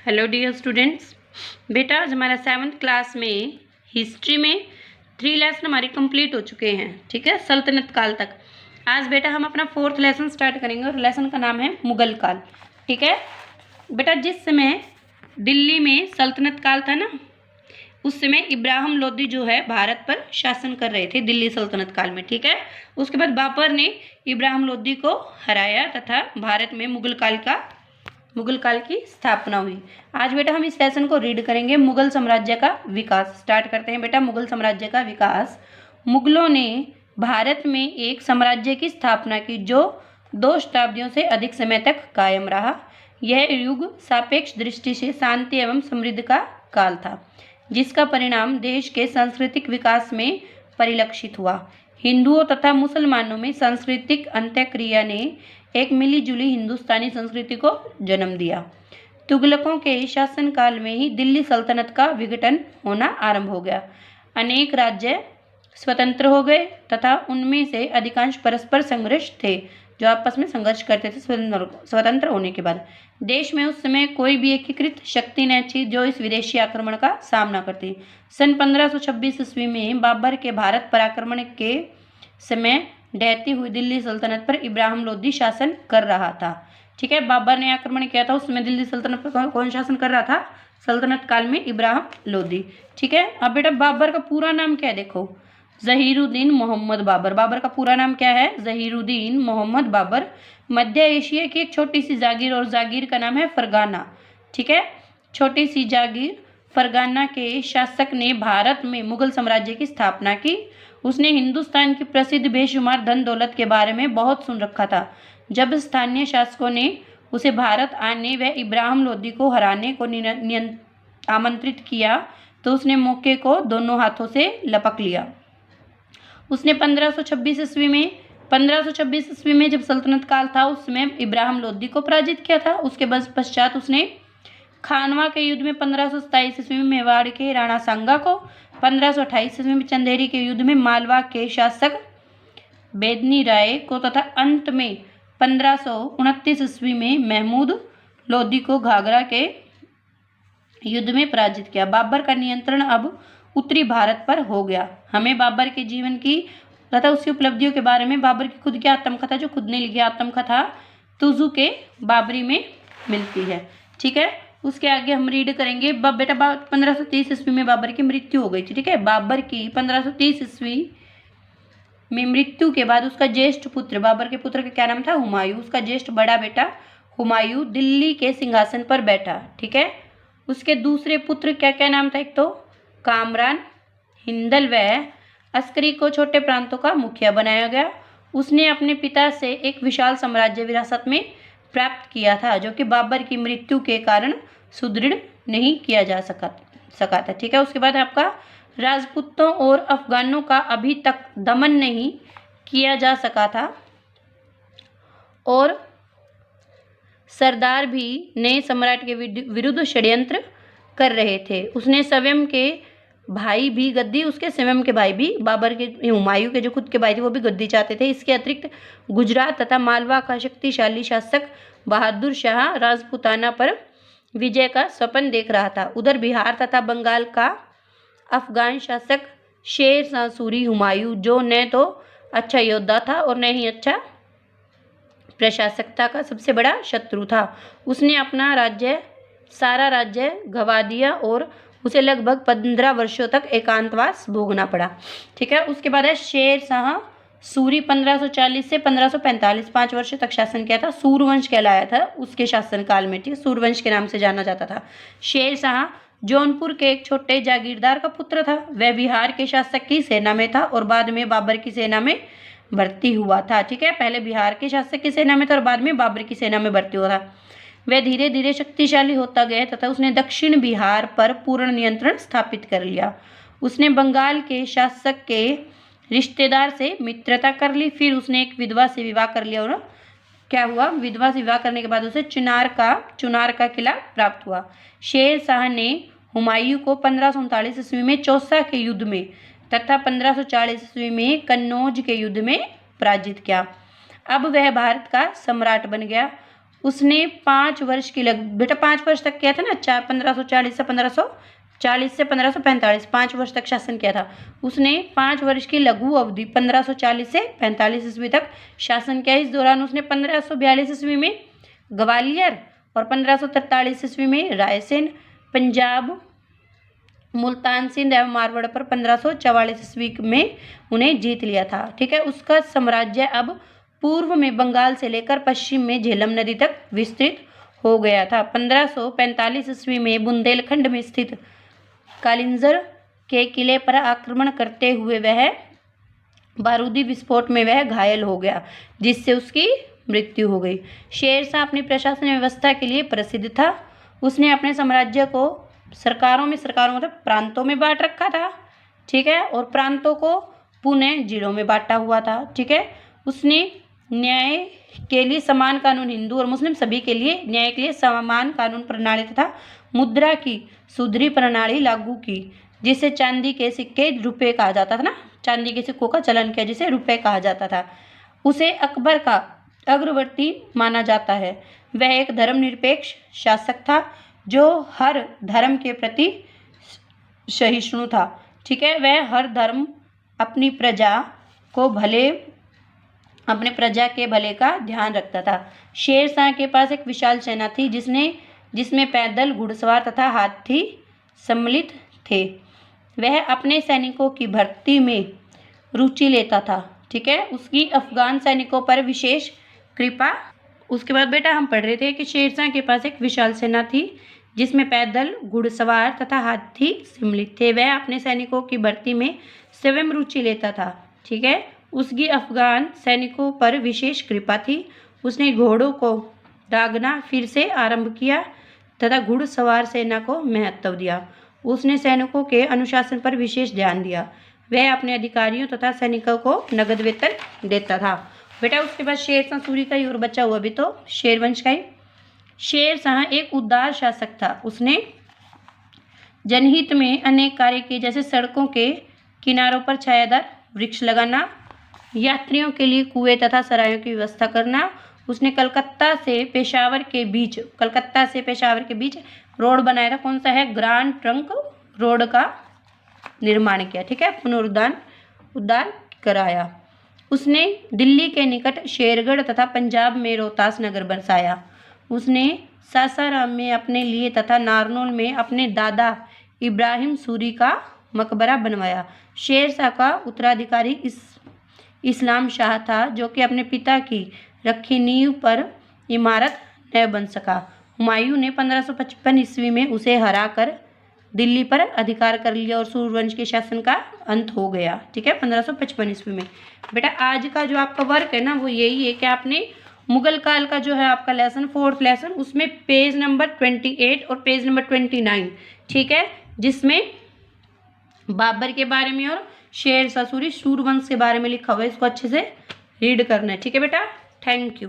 Hello dear students. बेटा आज हमारा 7th क्लास में हिस्ट्री में 3 लेसन हमारे कंप्लीट हो चुके हैं। ठीक है, सल्तनत काल तक। आज बेटा हम अपना 4th लेसन स्टार्ट करेंगे और लेसन का नाम है मुगल काल। ठीक है बेटा, जिस समय दिल्ली में सल्तनत काल था ना, उस समय इब्राहिम लोदी जो है भारत पर शासन कर रहे थे दिल्ली सल्तनत काल में। ठीक है, उसके बाद बाबर ने इब्राहिम लोदी को हराया तथा भारत में मुगल काल की स्थापना हुई। आज बेटा हम इस लेसन को रीड करेंगे। मुगल साम्राज्य का विकास स्टार्ट करते हैं बेटा। मुगल साम्राज्य का विकास। मुगलों ने भारत में एक साम्राज्य की स्थापना की जो 2 शताब्दियों से अधिक समय तक कायम रहा। यह युग सापेक्ष दृष्टि से शांति एवं समृद्धि का काल था, जिसका परिणाम देश के सांस्कृतिक विकास में परिलक्षित हुआ। हिंदुओं तथा मुसलमानों में सांस्कृतिक अंतःक्रिया ने एक मिलीजुली हिंदुस्तानी संस्कृति को जन्म दिया। तुगलकों के शासनकाल में ही दिल्ली सल्तनत का विघटन होना आरंभ हो गया। अनेक राज्य स्वतंत्र हो गए तथा उनमें से अधिकांश परस्पर संघर्ष थे, जो आपस में संघर्ष करते थे स्वतंत्र होने के बाद। देश में उस समय कोई भी एकीकृत शक्ति न थी जो इस विदेशी आक्रमण का सामना करती। सन 1526 ईस्वी में बाबर के भारत पर आक्रमण के समय ढहती हुई दिल्ली सल्तनत पर इब्राहिम लोदी शासन कर रहा था। ठीक है, बाबर ने आक्रमण किया था, उस समय दिल्ली सल्तनत पर कौन शासन कर रहा था? सल्तनत काल में इब्राहिम लोदी। ठीक है, अब बेटा बाबर का पूरा नाम क्या है देखो, जहीरुद्दीन मोहम्मद बाबर। बाबर का पूरा नाम क्या है? जहीरुद्दीन मोहम्मद बाबर। मध्य एशिया की एक छोटी सी जागीर, और जागीर का नाम है फरगाना। ठीक है, छोटी सी जागीर फरगाना के शासक ने भारत में मुगल साम्राज्य की स्थापना की। उसने हिंदुस्तान की प्रसिद्ध बेशुमार धन दौलत के बारे में बहुत सुन रखा था। जब स्थानीय शासकों ने उसे भारत आने व इब्राहिम लोदी को हराने को आमंत्रित किया तो उसने मौके को दोनों हाथों से लपक लिया। उसने 1526 ईस्वी में जब सल्तनत काल था, उसमें इब्राहिम लोदी को पराजित किया था। उसके पश्चात उसने खानवा के युद्ध में 1527 ईस्वी में मेवाड़ के राणा सांगा को, 1528 ईस्वी में चंदेरी के युद्ध में मालवा के शासक बेदनी राय को तथा अंत में 1529 ईस्वी में महमूद लोदी को घाघरा के युद्ध में पराजित किया। बाबर का नियंत्रण अब उत्तरी भारत पर हो गया। हमें बाबर के जीवन की तथा उसकी उपलब्धियों के बारे में बाबर की खुद की आत्मकथा, जो खुद ने लिखी आत्मकथा तुजु के बाबरी में मिलती है। ठीक है, उसके आगे हम रीड करेंगे। बेटा 1530 ईस्वी में बाबर की मृत्यु हो गई थी। ठीक है, बाबर की 1530 ईस्वी में मृत्यु के बाद उसका ज्येष्ठ पुत्र, बाबर के पुत्र का क्या नाम था? हुमायूं। उसका ज्येष्ठ बड़ा बेटा हुमायूं दिल्ली के सिंहासन पर बैठा। ठीक है, उसके दूसरे पुत्र क्या क्या नाम था? एक तो कामरान, हिंदल व अस्करी को छोटे प्रांतों का मुखिया बनाया गया। उसने अपने पिता से एक विशाल साम्राज्य विरासत में प्राप्त किया था, जो कि बाबर की मृत्यु के कारण सुदृढ़ नहीं किया जा सका था। ठीक है, उसके बाद आपका राजपूतों और अफगानों का अभी तक दमन नहीं किया जा सका था और सरदार भी नए सम्राट के विरुद्ध षड्यंत्र कर रहे थे। उसने स्वयं के भाई भी गद्दी, उसके स्वयं के भाई भी, बाबर के हुमायूं के जो खुद के भाई थे वो भी गद्दी चाहते थे। इसके अतिरिक्त गुजरात तथा मालवा का शक्तिशाली शासक बहादुर शाह राजपूताना पर विजय का स्वप्न देख रहा था। उधर बिहार तथा बंगाल का अफगान शासक शेर शाह सूरी हुमायूं, जो न तो अच्छा योद्धा था और न ही अच्छा प्रशासकता का सबसे बड़ा शत्रु था। उसने अपना सारा राज्य गंवा दिया और उसे लगभग 15 वर्षों तक एकांतवास भोगना पड़ा। ठीक है, उसके बाद है शेर शाह सूरी। 1540 से 1545 5 वर्षों तक शासन किया था। सूरवंश कहलाया था उसके शासनकाल में। ठीक, सूरवंश के नाम से जाना जाता था। शेर शाह जौनपुर के एक छोटे जागीरदार का पुत्र था। वह बिहार के शासक की सेना में था और बाद में बाबर की सेना में भर्ती हुआ था। ठीक है, पहले बिहार के शासक की सेना में था और बाद में बाबर की सेना में भर्ती हुआ था। वह धीरे धीरे शक्तिशाली होता गया तथा उसने दक्षिण बिहार पर पूर्ण नियंत्रण स्थापित कर लिया। उसने बंगाल के शासक के रिश्तेदार से मित्रता कर ली। फिर उसने एक विधवा से विवाह कर लिया और क्या हुआ? विधवा से विवाह करने के बाद उसे चुनार का किला प्राप्त हुआ। शेर शाह ने हुमायूं को 1539 ईस्वी में चौसा के युद्ध में तथा 1540 ईस्वी में कन्नौज के युद्ध में पराजित किया। अब वह भारत का सम्राट बन गया। उसने 5 वर्ष की बेटा 5 वर्ष तक किया था ना, 1540 से 1545, 5 वर्ष तक शासन किया था। उसने 5 वर्ष की लघु अवधि 1540 से 45 ईस्वी तक शासन किया। इस दौरान उसने 1542 ईस्वी में ग्वालियर और 1543 ईस्वी में रायसेन, पंजाब, मुल्तान, सिंध एवं मारवाड़ पर 1544 ईस्वी में उन्हें जीत लिया था। ठीक है, उसका साम्राज्य अब पूर्व में बंगाल से लेकर पश्चिम में झेलम नदी तक विस्तृत हो गया था। 1545 ईस्वी में बुंदेलखंड में स्थित कालिंजर के किले पर आक्रमण करते हुए वह बारूदी विस्फोट में वह घायल हो गया, जिससे उसकी मृत्यु हो गई। शेरशाह अपनी प्रशासन व्यवस्था के लिए प्रसिद्ध था। उसने अपने साम्राज्य को सरकारों मतलब प्रांतों में बांट रखा था। ठीक है, और प्रांतों को पुनः जिलों में बांटा हुआ था। ठीक है, उसने न्याय के लिए समान कानून हिंदू और मुस्लिम सभी के लिए न्याय के लिए समान कानून प्रणाली तथा मुद्रा की सुधरी प्रणाली लागू की, जिसे चांदी के सिक्के रुपए कहा जाता था ना, चांदी के सिक्कों का चलन किया जिसे रुपए कहा जाता था। उसे अकबर का अग्रवर्ती माना जाता है। वह एक धर्मनिरपेक्ष शासक था जो हर धर्म के प्रति सहिष्णु था। ठीक है, वह हर धर्म अपनी प्रजा के भले का ध्यान रखता था। शेरशाह के पास एक विशाल सेना थी जिसमें पैदल, घुड़सवार तथा हाथी सम्मिलित थे। वह अपने सैनिकों की भर्ती में रुचि लेता था। ठीक है, उसकी अफगान सैनिकों पर विशेष कृपा। उसके बाद बेटा हम पढ़ रहे थे कि शेरशाह के पास एक विशाल सेना थी जिसमें पैदल, घुड़सवार तथा हाथी सम्मिलित थे। वह अपने सैनिकों की भर्ती में स्वयं रुचि लेता था। ठीक है, उसकी अफगान सैनिकों पर विशेष कृपा थी। उसने घोड़ों को दागना फिर से आरंभ किया तथा घुड़सवार सेना को महत्व दिया। उसने सैनिकों के अनुशासन पर विशेष ध्यान दिया। वह अपने अधिकारियों तथा सैनिकों को नगद वेतन देता था। बेटा उसके बाद शेरशाह सूरी का ही और बचा हुआ भी तो शेरवंश का ही। शेरशाह एक उदार शासक था। उसने जनहित में अनेक कार्य किए, जैसे सड़कों के किनारों पर छायादार वृक्ष लगाना, यात्रियों के लिए कुएं तथा सरायों की व्यवस्था करना। उसने कलकत्ता से पेशावर के बीच रोड बनाया था। कौन सा है? ग्रांड ट्रंक रोड का निर्माण किया। ठीक है, पुनरुद्धार कराया। उसने दिल्ली के निकट शेरगढ़ तथा पंजाब में रोहतास नगर बसाया। उसने सासाराम में अपने लिए तथा नारनौल में अपने दादा इब्राहिम सूरी का मकबरा बनवाया। शेरशाह का उत्तराधिकारी इस्लाम शाह था, जो कि अपने पिता की रखी नींव पर इमारत न बन सका। हुमायूं ने 1555 ईस्वी में उसे हराकर दिल्ली पर अधिकार कर लिया और सूर्यवंश के शासन का अंत हो गया। ठीक है, 1555 ईस्वी में। बेटा आज का जो आपका वर्क है ना वो यही है कि आपने मुगल काल का जो है आपका लेसन 4th लेसन, उसमें पेज नंबर 28 और पेज नंबर 29, ठीक है, जिसमें बाबर के बारे में और शेरशाह सूरी सूर्यवंश के बारे में लिखा हुआ है। इसको अच्छे से रीड करना है। ठीक है बेटा, थैंक यू।